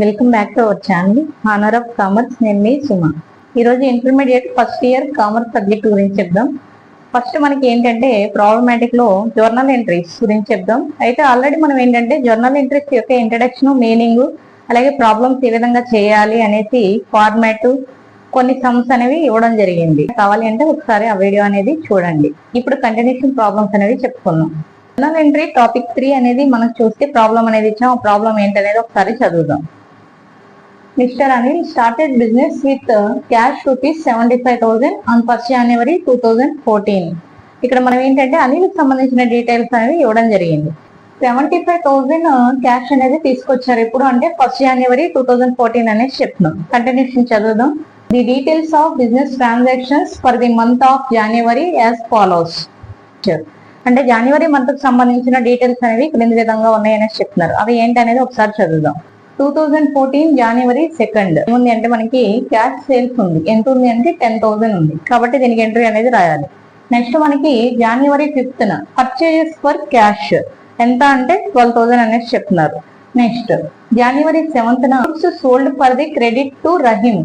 Welcome back to our channel honour of commerce. నేను మీ సుమ. ఈరోజు intermediate first year commerce subject గురించి చెప్దాం. First మనకి ఏంటంటే ప్రాబ్లమాటిక్ లో జర్నల్ ఎంట్రీస్ గురించి చెప్దాం. అయితే ఆల్రెడీ మనం ఏంటంటే జర్నల్ ఎంట్రీస్ యొక్క ఇంట్రడక్షన్, మీనింగ్, అలాగే ప్రాబ్లమ్స్ ఏ విధంగా చేయాలి అనేసి ఫార్మాట్, కొన్ని సమ్స్ అనేవి ఇవ్వడం జరిగింది. కావాలి అంటే ఒకసారి ఆ వీడియో అనేది చూడండి. ఇప్పుడు కంటిన్యూషన్ ప్రాబ్లమ్స్ అనేవి చెప్పుకున్నాం. జర్నల్ ఎంట్రీ టాపిక్ 3 అనేది మనం చూస్తే ప్రాబ్లం అనేది ఇచ్చాం. ఆ ప్రాబ్లం ఏంటనేది ఒకసారి చదువుదాం. Mister Anil started business with cash ₹75,000 on 1 January 2014. ఇక్కడ మనం ఏంటంటే అనిల్ సంబంధించిన డీటెయిల్స్ అనేవి ఇవ్వడం జరిగింది. 75,000 క్యాష్ అనేది తీసుకొచ్చారు. ఎప్పుడు అంటే 1 January 2014 అనేది చెప్తున్నాం. కంటిన్యూషన్ చదువుదాం. The details of business transactions for the month of January as follows. అంటే జనవరి మంత్ కు సంబంధించిన డీటెయిల్స్ అనేవి క్రింది విధంగా ఉన్నాయని చెప్తున్నారు. అవి ఏంటి అనేది ఒకసారి చదువుదాం. 2014 January 2nd ఏముంది అంటే మనకి క్యాష్ సేల్స్ ఉంది. ఎంత ఉంది అంటే 10,000 ఉంది. కాబట్టి దీనికి ఎంట్రీ అనేది రాయాలి. నెక్స్ట్ మనకి January 5th purchases for cash ఎంత అంటే 12,000 అనేది చెప్తున్నారు. Next January 7th sold for the credit to Rahim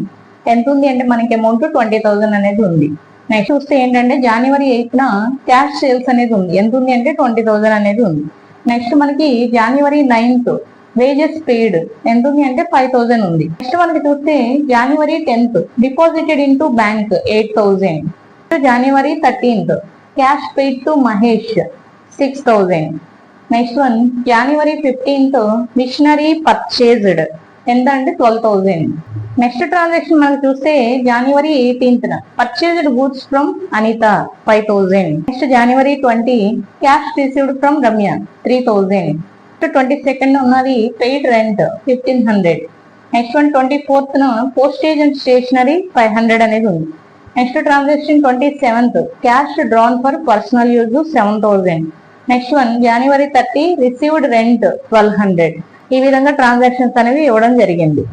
ఎంత ఉంది అంటే మనకి అమౌంట్ 20,000 అనేది ఉంది. నెక్స్ట్ చూస్తే ఏంటంటే January 8th క్యాష్ సేల్స్ అనేది ఉంది. ఎంత ఉంది అంటే 20,000 అనేది ఉంది. నెక్స్ట్ మనకి January 9th వేజెస్ పెయిడ్ ఎంత ఉంది అంటే 5,000 ఉంది. నెక్స్ట్ మనకి చూస్తే January 10th deposited into bank 8,000. January 13th cash paid to Mahesh 6,000. Next one January 15th machinery purchased ఎంత అంటే 12,000. నెక్స్ట్ ట్రాన్సాక్షన్ మనకు చూస్తే January 18th purchased goods from Anitha 5,000. Next January 20 cash received from Ramya 3,000. 22nd ఉన్నది paid rent 1,500. Next one 24th postage and stationery 500 అనేది ఉంది. Next transaction 27th cash drawn for personal use 7,000. Next one January 30 received rent 1,200. ఈ విధంగా transactions అనేవి ఇవ్వడం జరిగింది.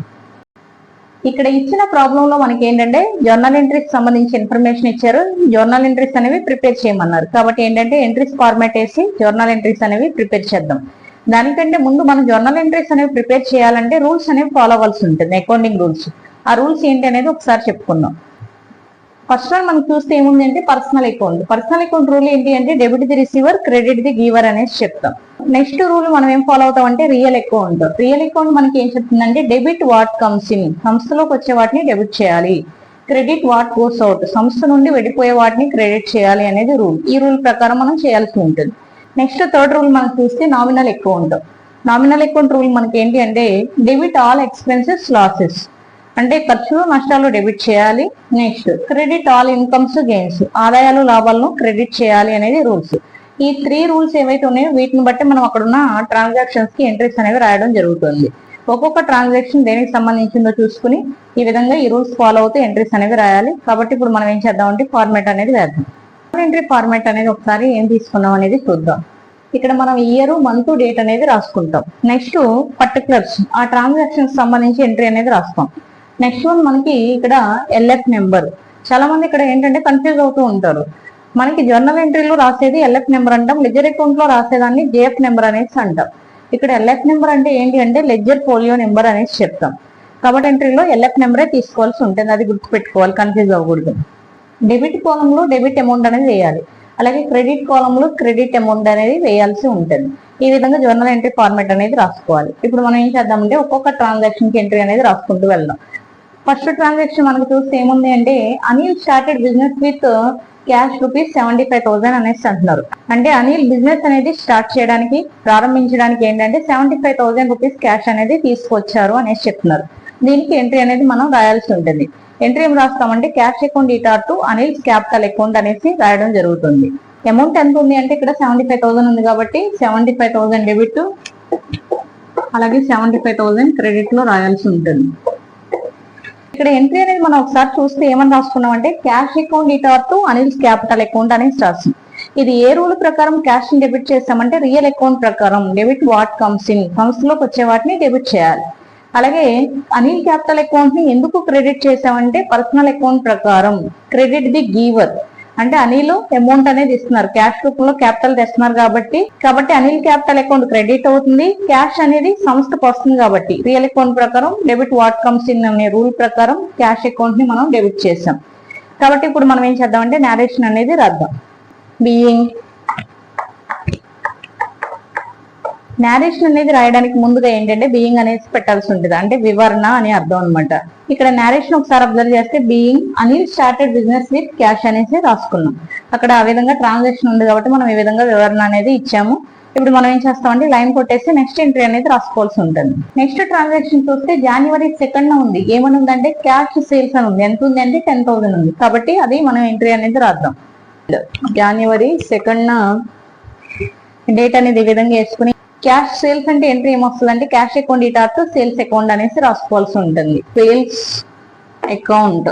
ఇక్కడ ఇచ్చిన ప్రాబ్లం లో మనకి ఏంటంటే జర్నల్ ఎంట్రీస్ సంబంధించి ఇన్ఫర్మేషన్ ఇచ్చారు. జర్నల్ ఎంట్రీస్ అనేవి ప్రిపేర్ చేయమన్నారు. కాబట్టి ఏంటంటే ఎంట్రీస్ ఫార్మాట్ వేసి జర్నల్ ఎంట్రీస్ అనేవి ప్రిపేర్ చేద్దాం. దానికంటే ముందు మనం జర్నల్ ఎంట్రీస్ అనేవి ప్రిపేర్ చేయాలంటే రూల్స్ అనేవి ఫాలో అవ్వాల్సి ఉంటుంది, అకౌంటింగ్ రూల్స్. ఆ రూల్స్ ఏంటి అనేది ఒకసారి చెప్పుకుందాం. ఫస్ట్ వన్ మనం చూస్తే ఏముంది అంటే personal account. Personal account rule ఏంటి అంటే debit the receiver, credit the giver అనేసి చెప్తాం. నెక్స్ట్ రూల్ మనం ఏం ఫాలో అవుతాం అంటే రియల్ అకౌంట్. రియల్ అకౌంట్ మనకి ఏం చెప్తుందంటే డెబిట్ వాట్ కమ్స్ ఇన్, సంస్థలోకి వచ్చే వాటిని డెబిట్ చేయాలి. క్రెడిట్ వాట్ గోస్ అవుట్, సంస్థ నుండి వెళ్ళిపోయే వాటిని క్రెడిట్ చేయాలి అనేది రూల్. ఈ రూల్ ప్రకారం మనం చేయాల్సి ఉంటుంది. నెక్స్ట్ థర్డ్ రూల్ మనం చూస్తే nominal account. Nominal account rule మనకి ఏంటి అంటే డెబిట్ ఆల్ ఎక్స్పెన్సెస్ లాసెస్, అంటే ఖర్చులు నష్టాలు డెబిట్ చేయాలి. Next credit all incomes gains, ఆదాయాలు లాభాలను క్రెడిట్ చేయాలి అనేది రూల్స్. ఈ 3 రూల్స్ ఏవైతే ఉన్నాయో వీటిని బట్టి మనం అక్కడ ఉన్న ట్రాన్సాక్షన్స్ కి ఎంట్రీస్ అనేవి రాయడం జరుగుతుంది. ఒక్కొక్క ట్రాన్సాక్షన్ దేనికి సంబంధించిందో చూసుకుని ఈ విధంగా ఈ రూల్స్ ఫాలో అవుతూ ఎంట్రీస్ అనేవి రాయాలి. కాబట్టి ఇప్పుడు మనం ఏం చేద్దామంటే ఫార్మాట్ అనేది వేద్దాం. ఎంట్రీ ఫార్మాట్ అనేది ఒకసారి ఏం తీసుకున్నాం అనేది చూద్దాం. ఇక్కడ మనం ఇయర్, మంత్, డేట్ అనేది రాసుకుంటాం. నెక్స్ట్ పర్టికులర్స్, ఆ ట్రాన్సాక్షన్స్ సంబంధించి ఎంట్రీ అనేది రాస్తాం. నెక్స్ట్ వన్ మనకి ఇక్కడ ఎల్ఎఫ్ నెంబర్. చాలా మంది ఇక్కడ ఏంటంటే కన్ఫ్యూజ్ అవుతూ ఉంటారు. మనకి జర్నల్ ఎంట్రీలో రాసేది ఎల్ఎఫ్ నెంబర్ అంటాం, లెడ్జర్ అకౌంట్ లో రాసేదాన్ని జేఎఫ్ నెంబర్ అనేసి అంటాం. ఇక్కడ ఎల్ఎఫ్ నెంబర్ అంటే ఏంటి అంటే లెడ్జర్ ఫోలియో నెంబర్ అనేసి చెప్తాం. కాబట్టి ఎంట్రీలో ఎల్ఎఫ్ నెంబరే తీసుకోవాల్సి ఉంటుంది. అది గుర్తుపెట్టుకోవాలి, కన్ఫ్యూజ్ అవ్వకూడదు. డెబిట్ కాలంలో డెబిట్ అమౌంట్ అనేది వేయాలి. అలాగే క్రెడిట్ కాలంలో క్రెడిట్ అమౌంట్ అనేది వేయాల్సి ఉంటుంది. ఈ విధంగా జర్నల్ ఎంట్రీ ఫార్మాట్ అనేది రాసుకోవాలి. ఇప్పుడు మనం ఏం చేద్దామంటే ఒక్కొక్క ట్రాన్సాక్షన్ కి ఎంట్రీ అనేది రాసుకుంటూ వెళ్దాం. ఫస్ట్ ట్రాన్సాక్షన్ మనకు చూస్తే ఏముంది అంటే Anil started business with cash ₹75,000 అనేసి అంటున్నారు. అంటే అనిల్ బిజినెస్ అనేది స్టార్ట్ చేయడానికి, ప్రారంభించడానికి ఏంటంటే ₹75,000 క్యాష్ అనేది తీసుకొచ్చారు అనేసి చెప్తున్నారు. దీనికి ఎంట్రీ అనేది మనం రాయాల్సి ఉంటుంది. ఎంట్రీ ఏం రాస్తామంటే cash account debtor to Anil's capital account అనేసి రాయడం జరుగుతుంది. అమౌంట్ ఎంత ఉంది అంటే ఇక్కడ 75,000 ఉంది కాబట్టి 75,000 డెబిట్, అలాగే 75,000 క్రెడిట్ లో రాయాల్సి ఉంటుంది. ఇక్కడ ఎంట్రీ అనేది మనం ఒకసారి చూస్తే ఏమని రాసుకున్నాం అంటే cash account debtor to Anil's capital account అనేసి రాస్తాం. ఇది ఏ రూల్ ప్రకారం క్యాష్ ని డెబిట్ చేస్తామంటే రియల్ అకౌంట్ ప్రకారం డెబిట్ వాట్ కమ్స్ ఇన్, సంస్థలోకి వచ్చే వాటిని డెబిట్ చేయాలి. అలాగే అనిల్ క్యాపిటల్ అకౌంట్ ని ఎందుకు క్రెడిట్ చేసామంటే పర్సనల్ అకౌంట్ ప్రకారం క్రెడిట్ ది గివర్, అంటే అనిల్ అమౌంట్ అనేది ఇస్తున్నారు, క్యాష్ రూపంలో క్యాపిటల్ తెస్తున్నారు కాబట్టి అనిల్ క్యాపిటల్ అకౌంట్ క్రెడిట్ అవుతుంది, క్యాష్ అనేది సంస్థకు వస్తుంది. కాబట్టి రియల్ అకౌంట్ ప్రకారం డెబిట్ వాట్ కమ్స్ ఇన్ అనే రూల్ ప్రకారం క్యాష్ అకౌంట్ ని మనం డెబిట్ చేసాం. కాబట్టి ఇప్పుడు మనం ఏం చేద్దామంటే నేరేషన్ అనేది రాద్దాం. బీయింగ్ నేరేషన్ అనేది రాయడానికి ముందుగా ఏంటంటే బీయింగ్ అనేది పెట్టాల్సి ఉంటుంది, అంటే వివరణ అని అర్థం అనమాట. ఇక్కడ నేరేషన్ ఒకసారి అబ్జర్వ్ చేస్తే being Anil started business with cash అనేసి రాసుకున్నాం. అక్కడ ఆ విధంగా ట్రాన్సాక్షన్ ఉంది కాబట్టి మనం ఈ విధంగా వివరణ అనేది ఇచ్చాము. ఇప్పుడు మనం ఏం చేస్తామంటే లైన్ కొట్టేసి నెక్స్ట్ ఎంట్రీ అనేది రాసుకోవాల్సి ఉంటుంది. నెక్స్ట్ ట్రాన్సాక్షన్ చూస్తే January 2nd ఉంది. ఏమని ఉందంటే క్యాష్ సేల్స్ అని ఉంది. ఎంత ఉంది అంటే 10,000 ఉంది. కాబట్టి అది మనం ఎంట్రీ అనేది రాద్దాం. January 2nd డేట్ అనేది ఈ విధంగా వేసుకుని క్యాష్ సేల్స్ అంటే ఎంట్రీ ఏమొస్తుంది అంటే cash account debtor to sales account అనేసి రాసుకోవాల్సి ఉంటుంది. Sales account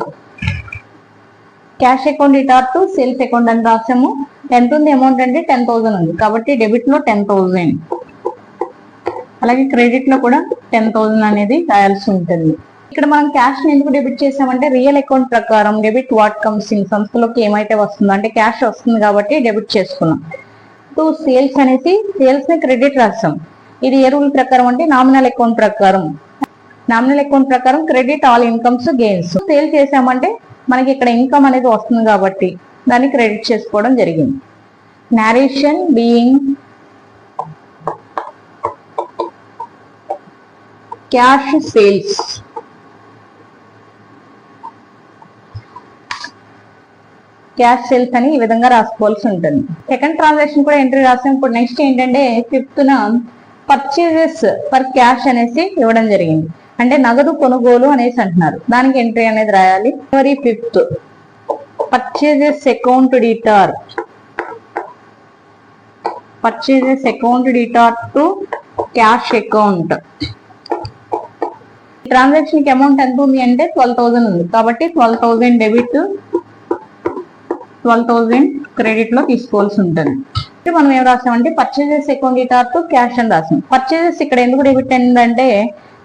cash account debtor to sales account అని రాసాము. ఎంత ఉంది అమౌంట్ అంటే 10,000 ఉంది. కాబట్టి డెబిట్ లో 10,000, అలాగే క్రెడిట్ లో కూడా 10,000 అనేది రాయాల్సి ఉంటుంది. ఇక్కడ మనం క్యాష్ ఎందుకు డెబిట్ చేసామంటే రియల్ అకౌంట్ ప్రకారం డెబిట్ వాట్ కమ్స్ ఇన్ సంస్థలోకి ఏమైతే వస్తుందో అంటే క్యాష్ వస్తుంది కాబట్టి డెబిట్ చేసుకున్నాం. సేల్స్ అనేసి సేల్స్ ని క్రెడిట్ రాస్తాం. ఇది ఏ రూల్ ప్రకారం అంటే నామినల్ అకౌంట్ ప్రకారం credit all incomes gains. Sale చేసామంటే మనకి ఇక్కడ ఇన్కమ్ అనేది వస్తుంది కాబట్టి దాన్ని క్రెడిట్ చేసుకోవడం జరిగింది. Narration being cash sales cash sales అని ఈ విధంగా రాసుకోవాల్సి ఉంటుంది. సెకండ్ ట్రాన్సాక్షన్ కూడా ఎంట్రీ రాసాం. ఇప్పుడు నెక్స్ట్ ఏంటంటే 5th పర్చేజెస్ ఫర్ క్యాష్ అనేసి ఇవ్వడం జరిగింది. అంటే నగదు కొనుగోలు అనేసి అంటున్నారు. దానికి ఎంట్రీ అనేది రాయాలి. January 5th purchases account debtor to cash account. Transaction కి అమౌంట్ ఎంత ఉంది అంటే 12,000 ఉంది. కాబట్టి 12,000 డెబిట్, 12,000 క్రెడిట్ లో తీసుకోవాల్సి ఉంటుంది. మనం ఏం రాసామంటే purchases account debtor to cash అని రాసాం. పర్చేజెస్ ఇక్కడ ఎందుకు డెబిట్ అయిందంటే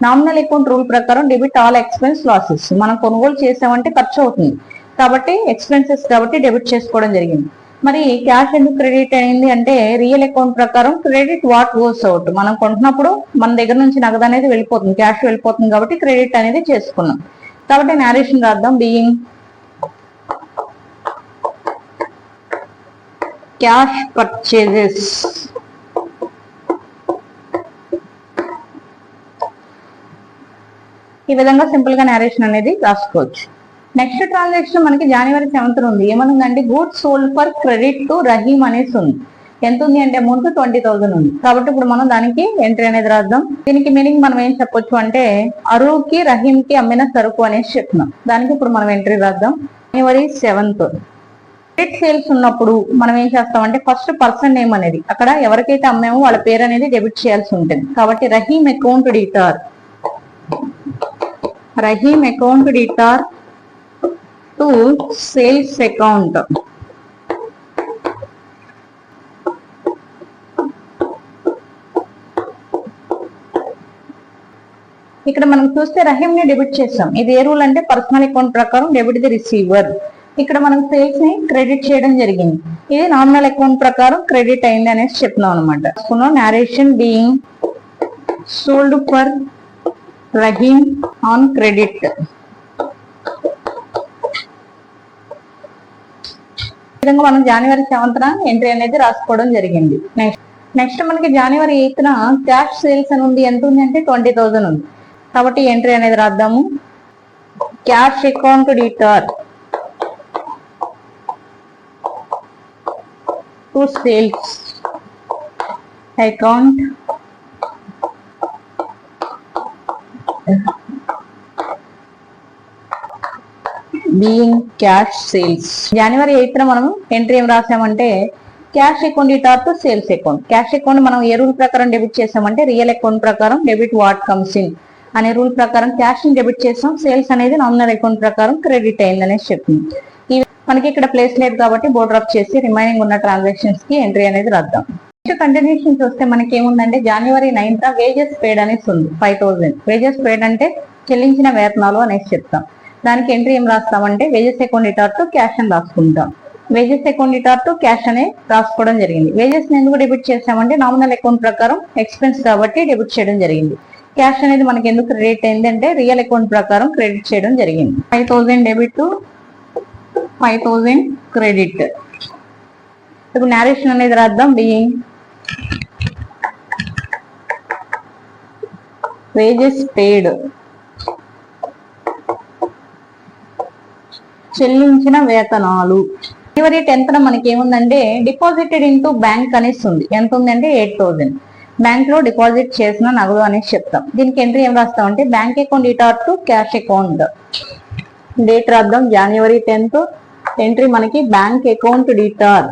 నామినల్ అకౌంట్ రూల్ ప్రకారం డెబిట్ ఆల్ ఎక్స్పెన్స్ లాసెస్. మనం కొనుగోలు చేసామంటే ఖర్చు అవుతుంది కాబట్టి ఎక్స్పెన్సెస్ కాబట్టి డెబిట్ చేసుకోవడం జరిగింది. మరి క్యాష్ ఎందుకు క్రెడిట్ అయింది అంటే రియల్ అకౌంట్ ప్రకారం క్రెడిట్ వాట్ గోస్ అవుట్. మనం కొంటున్నప్పుడు మన దగ్గర నుంచి నగదు అనేది వెళ్ళిపోతుంది, క్యాష్ వెళ్ళిపోతుంది కాబట్టి క్రెడిట్ అనేది చేసుకున్నాం. కాబట్టి నేరేషన్ రాద్దాం. బీయింగ్ క్యాష్ పర్చేజెస్ ఈ విధంగా సింపుల్ గా నేరేషన్ అనేది రాసుకోవచ్చు. నెక్స్ట్ ట్రాన్సాక్షన్ మనకి January 7th ఉంది. ఏమనుందంటే goods sold for credit to Rahim అనేసి ఉంది. ఎంత ఉంది అంటే అమౌంట్ 20,000 ఉంది. కాబట్టి ఇప్పుడు మనం దానికి ఎంట్రీ అనేది రాద్దాం. దీనికి మీనింగ్ మనం ఏం చెప్పొచ్చు అంటే అరువుకి రహీంకి అమ్మిన సరుకు అనేసి చెప్తున్నాం. దానికి ఇప్పుడు మనం ఎంట్రీ రాద్దాం. January 7th క్రెడిట్ సేల్స్ ఉన్నప్పుడు మనం ఏం చేస్తామంటే ఫస్ట్ పర్సన్ నేమ్ అనేది అక్కడ ఎవరికైతే అమ్మామో వాళ్ళ పేరు అనేది డెబిట్ చేయాల్సి ఉంటుంది. కాబట్టి Rahim account debtor to sales account. ఇక్కడ మనం చూస్తే రహీం ని డెబిట్ చేస్తాం. ఇది ఏ రూల్ అంటే పర్సనల్ అకౌంట్ ప్రకారం డెబిట్ ది రిసీవర్. ఇక్కడ మనం సేల్స్ ని క్రెడిట్ చేయడం జరిగింది. ఇది నామినల్ అకౌంట్ ప్రకారం క్రెడిట్ అయింది అనేసి చెప్తున్నాం అనమాట. Narration being sold for Rahim on credit. ఈ విధంగా మనం January 7th ఎంట్రీ అనేది రాసుకోవడం జరిగింది. నెక్స్ట్ మనకి January 8th క్యాష్ సేల్స్ అని ఉంది. ఎంత ఉంది అంటే 20,000 ఉంది. కాబట్టి ఎంట్రీ అనేది రాద్దాము. Cash account debtor to sales account being cash sales. January 8th మనం ఎంట్రీ ఏం రాసామంటే cash account debtor to sales account. Cash account మనం ఏ రూల్ ప్రకారం డెబిట్ చేసామంటే రియల్ అకౌంట్ ప్రకారం డెబిట్ వాట్ కమ్స్ ఇన్ అనే రూల్ ప్రకారం క్యాష్ ని డెబిట్ చేసాం. సేల్స్ అనేది నామినల్ అకౌంట్ ప్రకారం క్రెడిట్ అయింది అనేసి చెప్పింది. మనకి ఇక్కడ ప్లేస్ లేదు కాబట్టి బోర్డర్ అప్ చేసి రిమైనింగ్ ఉన్న ట్రాన్సాక్షన్స్ కి ఎంట్రీ అనేది రాద్దాం. నెక్స్ట్ కంటిన్యూషన్ చూస్తే మనకి ఏముందంటే January 9th వేజెస్ పేడ్ అనేసి ఉంది 5,000. వేజెస్ పేడ్ అంటే చెల్లించిన వేతనాలు అనేసి చెప్తాం. దానికి ఎంట్రీ ఏం రాస్తామంటే wages account debtor to cash అని రాసుకుంటాం. Wages account debtor to cash అనే రాసుకోవడం జరిగింది. వేజెస్ ఎందుకు డెబిట్ చేసామంటే నామినల్ అకౌంట్ ప్రకారం ఎక్స్పెన్స్ కాబట్టి డెబిట్ చేయడం జరిగింది. క్యాష్ అనేది మనకి ఎందుకు క్రెడిట్ అయింది అంటే రియల్ అకౌంట్ ప్రకారం క్రెడిట్ చేయడం జరిగింది. 5000 డెబిట్ టు 5000 క్రెడిట్. ఇప్పుడు నేరేషన్ అనేది రాద్దాం. బీయింగ్ వేజెస్ పేడ్, చెల్లించిన వేతనాలు. జనవరి 10th మనకి ఏముందంటే డిపాజిటెడ్ ఇంటూ బ్యాంక్ అనేసి ఉంది. ఎంత ఉందంటే 8000 బ్యాంక్ లో డిపాజిట్ చేసిన నగదు అనేసి చెప్తాం. దీనికి ఎంట్రీ ఏం రాస్తాం అంటే bank account debtor to cash account. Date రాద్దాం January 10th. ఎంట్రీ మనకి bank account debtor,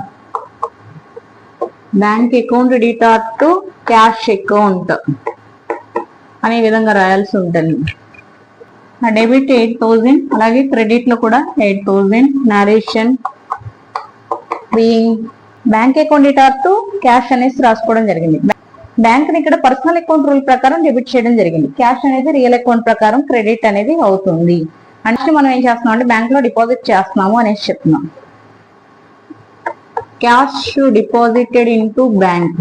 bank account debtor to cash account అనే విధంగా రాయాల్సి ఉంటుంది. డెబిట్ 8000, అలాగే క్రెడిట్ లో కూడా 8000. Narration being bank account debtor to cash అనేసి రాసుకోవడం జరిగింది. బ్యాంక్ ని ఇక్కడ పర్సనల్ అకౌంట్ రూల్ ప్రకారం డెబిట్ చేయడం జరిగింది. క్యాష్ అనేది రియల్ అకౌంట్ ప్రకారం క్రెడిట్ అనేది అవుతుంది. అంటే మనం ఏం చేస్తున్నాం అంటే బ్యాంక్ లో డిపాజిట్ చేస్తున్నాము అనేసి చెప్తున్నాం. క్యాష్ డిపాజిటెడ్ ఇంటూ బ్యాంక్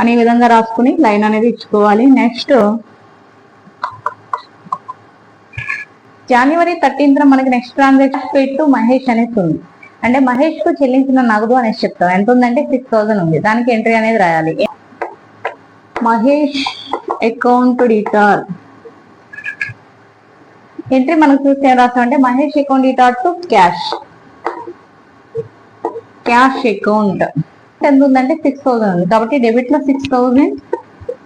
అనే విధంగా రాసుకుని లైన్ అనేది ఇచ్చుకోవాలి. నెక్స్ట్ January 13th మనకి next transaction paid to Mahesh అనేసి ఉంది. అంటే మహేష్ కు చెల్లించిన నగదు అనేసి చెప్తాం. ఎంత ఉందంటే 6000 ఉంది. దానికి ఎంట్రీ అనేది రాయాలి. మహేష్ అకౌంట్ డిటార్. ఎంట్రీ మనకు చూస్తే ఏం రాస్తామంటే Mahesh account debtor to cash, cash account. ఎంత ఉందంటే 6000 ఉంది. కాబట్టి డెబిట్ లో 6000,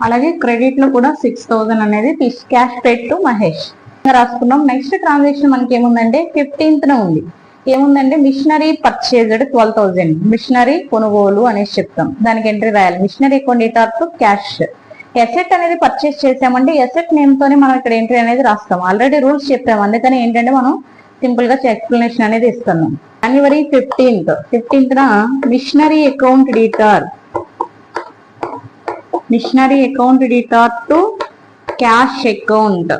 అలాగే క్రెడిట్ లో కూడా 6000 అనేది క్యాష్ పేడ్ టు మహేష్ రాసుకున్నాం. నెక్స్ట్ ట్రాన్సాక్షన్ మనకి ఏముందంటే 15th ఉంది. ఏముందంటే మిషనరీ పర్చేజ్డ్ 12,000, మిషనరీ కొనుగోలు అనేసి చెప్తాం. దానికి ఎంట్రీ రాయాలి. Machinery account debtor to cash. Asset అనేది పర్చేస్ చేసామంటే ఎసెట్ నేమ్ తోనే మనం ఇక్కడ ఎంట్రీ అనేది రాస్తాం. ఆల్రెడీ రూల్స్ చెప్పాము, అందుకని ఏంటంటే మనం సింపుల్ గా ఎక్స్ప్లెనేషన్ అనేది ఇస్తున్నాం. January 15th machinery account debtor, machinery account debtor to cash account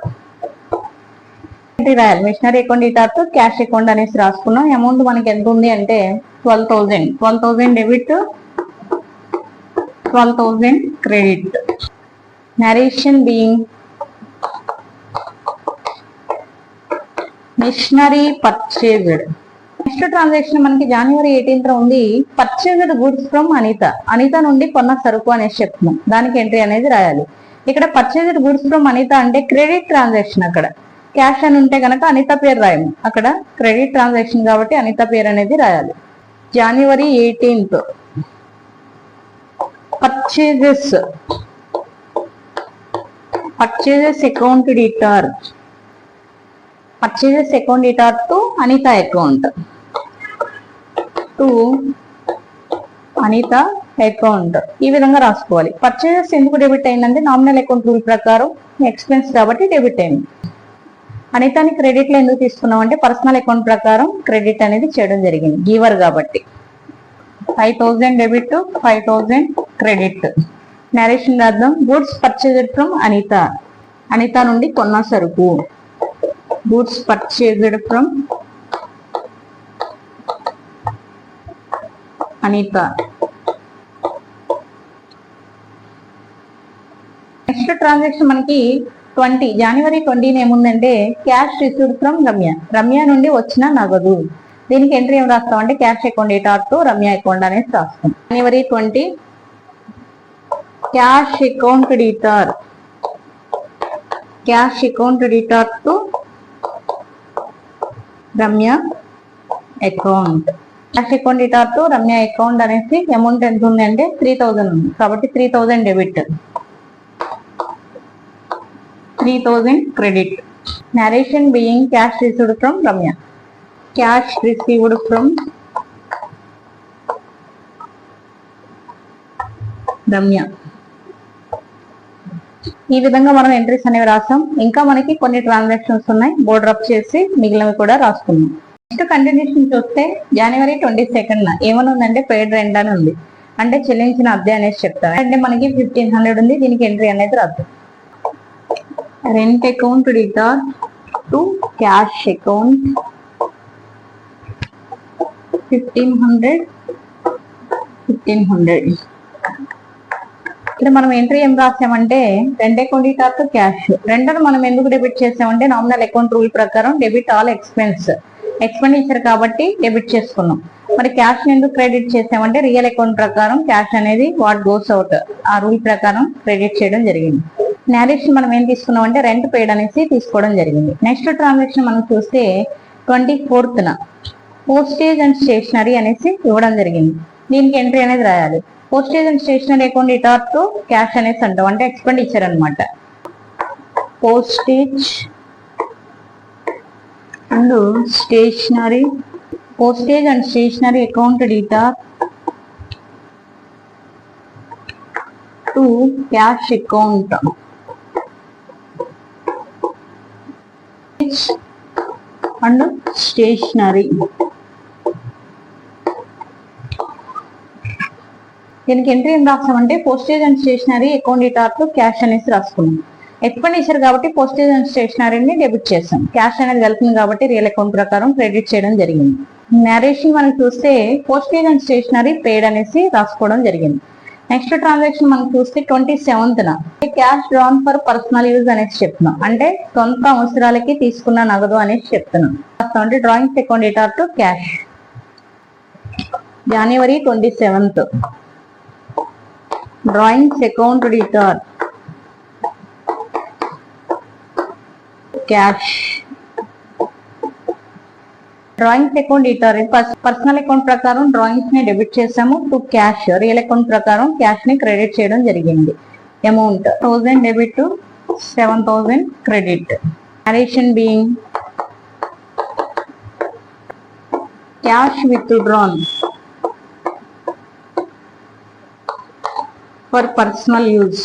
రాయాలి. Machinery account debtor to cash account అనేసి రాసుకున్నాం. అమౌంట్ మనకి ఎంత ఉంది అంటే 12,000 debit, 12,000 credit. Narration being machinery purchased. Next transaction మనకి January 18th ఉంది. Purchased goods from Anita, Anita నుండి కొన్న సరుకు అనేసి చెప్తున్నాం. దానికి ఎంట్రీ అనేది రాయాలి. ఇక్కడ పర్చేజ్డ్ గుడ్స్ ఫ్రమ్ అనిత అంటే క్రెడిట్ ట్రాన్సాక్షన్. అక్కడ క్యాష్ అని ఉంటే కనుక అనిత పేరు రాయము. అక్కడ క్రెడిట్ ట్రాన్సాక్షన్ కాబట్టి అనిత పేరు అనేది రాయాలి. January 18th purchases, purchases account debtor, purchases account debtor to Anita account, to Anita account. ఈ విధంగా రాసుకోవాలి. పర్చేజెస్ ఎందుకు డెబిట్ అయిందంటే నామినల్ అకౌంట్ రూల్ ప్రకారం ఎక్స్పెన్స్ కాబట్టి డెబిట్ అయింది. అనితాని క్రెడిట్ లో ఎందుకు తీసుకున్నాం అంటే పర్సనల్ అకౌంట్ ప్రకారం క్రెడిట్ అనేది చేయడం జరిగింది, గివర్ కాబట్టి. 5000 డెబిట్, 5000 క్రెడిట్. నరేషన్ రాద్దాం. Goods purchased from Anita, Anita నుండి కొన్న సరుకు. Goods purchased from Anita. Next transaction మనకి January 20 ఏముందంటే cash received from Ramya, Ramya నుండి వచ్చిన నగదు. దీనికి ఎంట్రీ ఏం రాస్తాం అంటే cash account debtor to Ramya account అనేసి రాస్తాం. January 20 cash account debtor, cash account debtor to Ramya account. Cash account debtor to Ramya account అనేసి అమౌంట్ ఎంత ఉంది అంటే 3000 ఉంది. కాబట్టి 3000 debit, 3000 credit. Narration being cash received from Ramya, cash received from Ramya. ఈ విధంగా మనం ఎంట్రీస్ అనేవి రాసాం. ఇంకా మనకి కొన్ని ట్రాన్సాక్షన్స్ ఉన్నాయి, బోర్డర్ అప్ చేసి మిగిలినవి కూడా రాసుకున్నాం. నెక్స్ట్ కంటిన్యూషన్ చూస్తే January 22 ఏమని ఉందంటే పెయిడ్ రెంట్ అని ఉంది. అంటే చెల్లించిన అద్దె అనేసి చెప్తారు. అంటే మనకి 1500 ఉంది. దీనికి ఎంట్రీ అనేది రాద్దాం. Rent account debtor to cash account, 1500 1500. ఇక్కడ మనం ఎంట్రీ ఏం రాసామంటే రెంట్ అకౌంట్ టు క్యాష్. రెండోది మనం ఎందుకు డెబిట్ చేసామంటే నామినల్ అకౌంట్ రూల్ ప్రకారం డెబిట్ ఆల్ ఎక్స్పెండిచర్ కాబట్టి డెబిట్ చేసుకున్నాం. మరి క్యాష్ ఎందుకు క్రెడిట్ చేసామంటే రియల్ అకౌంట్ ప్రకారం క్యాష్ అనేది వాట్ గోస్ అవుట్ ఆ రూల్ ప్రకారం క్రెడిట్ చేయడం జరిగింది. నేరేషన్ మనం ఏం తీసుకున్నాం అంటే రెంట్ పేడ్ అనేసి తీసుకోవడం జరిగింది. నెక్స్ట్ ట్రాన్సాక్షన్ మనం చూస్తే 24th పోస్టేజ్ అండ్ స్టేషనరీ అనేసి ఇవ్వడం జరిగింది. దీనికి ఎంట్రీ అనేది రాయాలి. Postage and stationery account to cash అనేసి అంటాం, అంటే ఎక్స్పెండిచర్ అనమాట. Postage and stationery account to cash account and stationery. దీనికి ఎంట్రీ ఏం రాస్తామంటే postage and stationery account to cash అనేసి రాసుకున్నాం. ఎక్స్పెండిచర్ కాబట్టి పోస్టేజ్ అండ్ స్టేషనరీని డెబిట్ చేస్తాం. క్యాష్ అనేది కలిపింది కాబట్టి రియల్ అకౌంట్ ప్రకారం క్రెడిట్ చేయడం జరిగింది. నేరేషన్ మనం చూస్తే పోస్టేజ్ అండ్ స్టేషనరీ పేడ్ అనేసి రాసుకోవడం జరిగింది. నెక్స్ట్ ట్రాన్సాక్షన్ మనం చూస్తే 27th cash drawn for personal use అనేసి చెప్తున్నాం, అంటే సొంత అవసరాలకి తీసుకున్న నగదు అనేసి చెప్తున్నాం. అంటే drawings account to cash January 27th drawings account debtor cash. Drawings account debtor personal account ప్రకారం డ్రాయింగ్స్ ని డెబిట్ చేసాము టు క్యాష్. రియల్ అకౌంట్ ప్రకారం క్యాష్ ని క్రెడిట్ చేయడం జరిగింది. Amount 1000 debit to 7000 credit. Narration being cash withdrawn for personal use.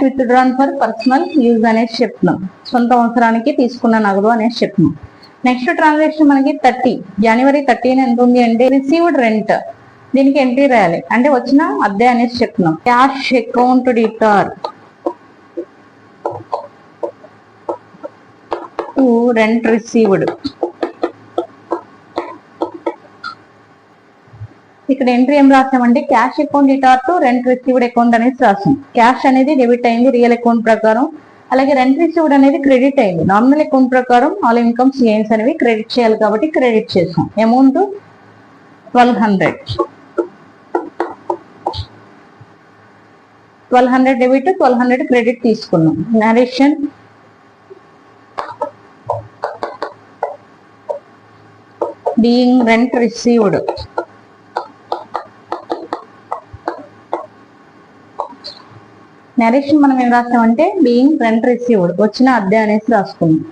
Withdrawn for personal use అనేసి చెప్తున్నాం, సొంత అవసరానికి తీసుకున్న నగదు అనేసి చెప్తున్నాం. నెక్స్ట్ ట్రాన్సాక్షన్ మనకి 30 January 30 ఎంత ఉంది అంటే రిసీవ్డ్ రెంట్. దీనికి ఎంట్రీ రాయాలి, అంటే వచ్చిన అద్దె అనేసి చెప్తున్నాం. Cash account debtor to rent received. ఇక్కడ ఎంట్రీ ఏం రాసామంటే cash account debtor to rent received account అనేసి రాసాం. క్యాష్ అనేది డెబిట్ అయింది రియల్ అకౌంట్ ప్రకారం, అలాగే రెంట్ రిసీవ్డ్ అనేది క్రెడిట్ అయింది. నామినల్ అకౌంట్ ప్రకారం ఆల్ ఇన్కమ్స్ గెయిన్స్ అనేవి క్రెడిట్ చేయాలి కాబట్టి క్రెడిట్ చేసాం. అమౌంట్ 1200 డెబిట్ 1200 క్రెడిట్ తీసుకున్నాం. Narration being rent received narration మనం ఏం రాస్తామంటే బీయింగ్ రెంట్ రిసీవ్డ్ వచ్చిన అద్దె అనేసి రాసుకున్నాం.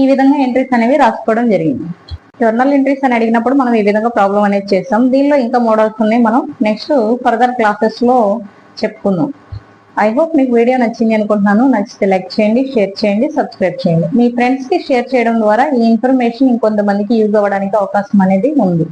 ఈ విధంగా ఎంట్రీస్ అనేవి రాసుకోవడం జరిగింది. జర్నల్ ఎంట్రీస్ అని అడిగినప్పుడు మనం ఈ విధంగా ప్రాబ్లం అనేది చేస్తాం. దీనిలో ఇంకా మోడల్స్ ఉన్నాయి, మనం నెక్స్ట్ ఫర్దర్ క్లాసెస్ లో చెప్పుకుందాం. ఐ హోప్ మీకు వీడియో నచ్చింది అనుకుంటున్నాను. నచ్చితే లైక్ చేయండి, షేర్ చేయండి, సబ్స్క్రైబ్ చేయండి. మీ ఫ్రెండ్స్ కి షేర్ చేయడం ద్వారా ఈ ఇన్ఫర్మేషన్ ఇంకొంతమందికి యూజ్ అవ్వడానికి అవకాశం అనేది ఉంది.